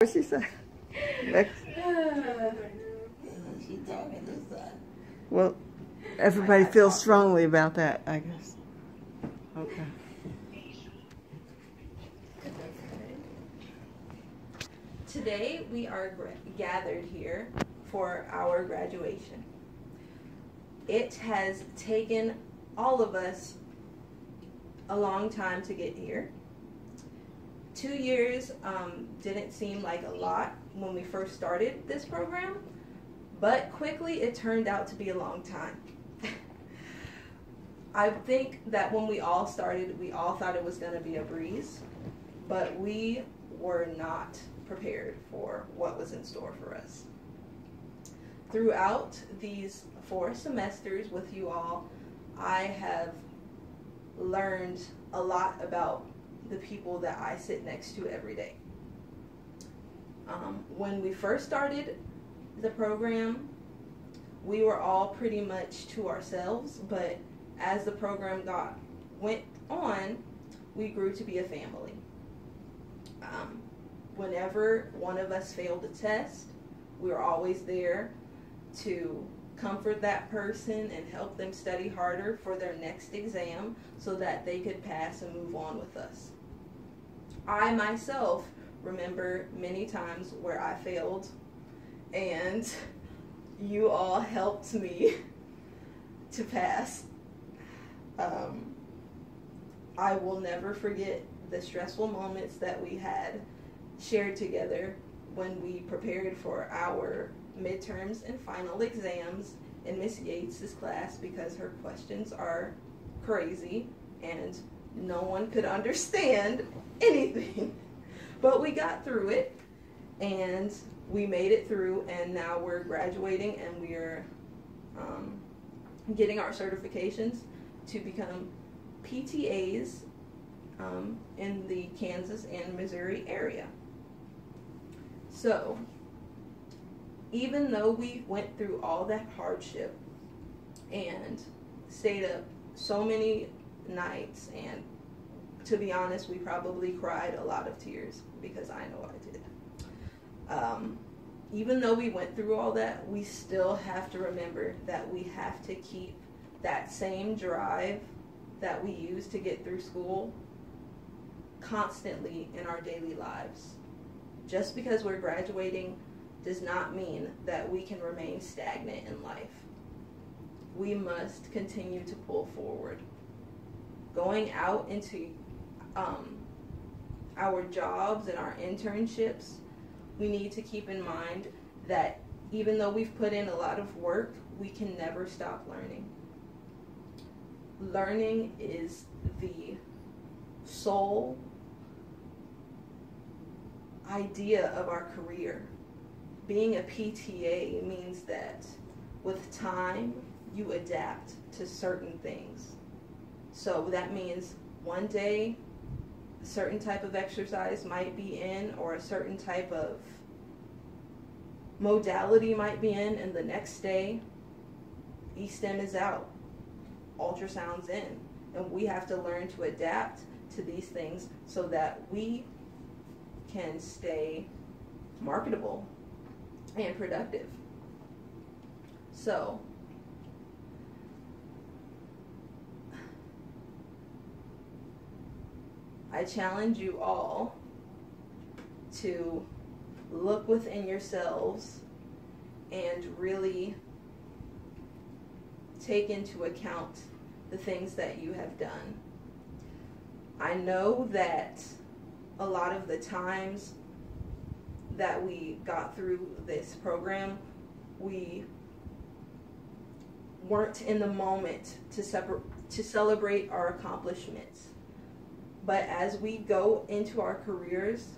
What she say? Next. She told me this. Well, everybody feels strongly about that, I guess. Okay. Today we are gathered here for our graduation. It has taken all of us a long time to get here. 2 years didn't seem like a lot when we first started this program, but quickly it turned out to be a long time. I think that when we all started, we all thought it was going to be a breeze, but we were not prepared for what was in store for us. Throughout these 4 semesters with you all, I have learned a lot about the people that I sit next to every day. When we first started the program, we were all pretty much to ourselves, but as the program went on, we grew to be a family. Whenever one of us failed a test, we were always there to comfort that person and help them study harder for their next exam so that they could pass and move on with us. I myself remember many times where I failed and you all helped me to pass. I will never forget the stressful moments that we had shared together when we prepared for our midterms and final exams in Miss Yates's class, because her questions are crazy and no one could understand anything. But we got through it and we made it through, and now we're graduating and we're getting our certifications to become PTAs in the Kansas and Missouri area. So even though we went through all that hardship and stayed up so many nights, and to be honest, we probably cried a lot of tears, because I know I did. Even though we went through all that, we still have to remember that we have to keep that same drive that we use to get through school constantly in our daily lives. Just because we're graduating does not mean that we can remain stagnant in life. We must continue to pull forward. Going out into our jobs and our internships, we need to keep in mind that even though we've put in a lot of work, we can never stop learning. Learning is the sole idea of our career. Being a PTA means that with time, you adapt to certain things. So that means one day, a certain type of exercise might be in, or a certain type of modality might be in, and the next day, E-STEM is out, ultrasound's in. And we have to learn to adapt to these things so that we can stay marketable and productive. So I challenge you all to look within yourselves and really take into account the things that you have done. I know that a lot of the times that we got through this program, we weren't in the moment to celebrate our accomplishments. But as we go into our careers,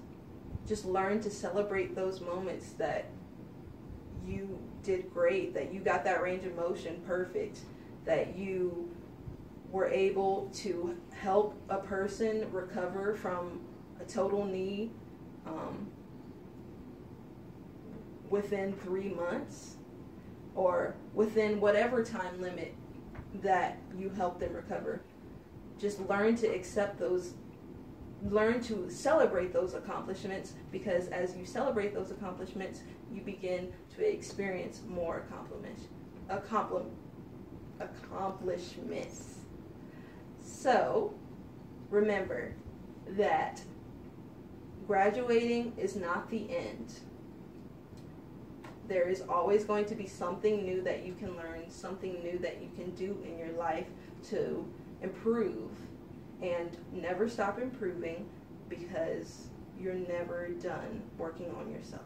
just learn to celebrate those moments that you did great, that you got that range of motion perfect, that you were able to help a person recover from a total knee within 3 months, or within whatever time limit that you help them recover. Just learn to accept those learn to celebrate those accomplishments, because as you celebrate those accomplishments, you begin to experience more accomplishments. So remember that graduating is not the end. There is always going to be something new that you can learn, something new that you can do in your life to improve. And never stop improving, because you're never done working on yourself.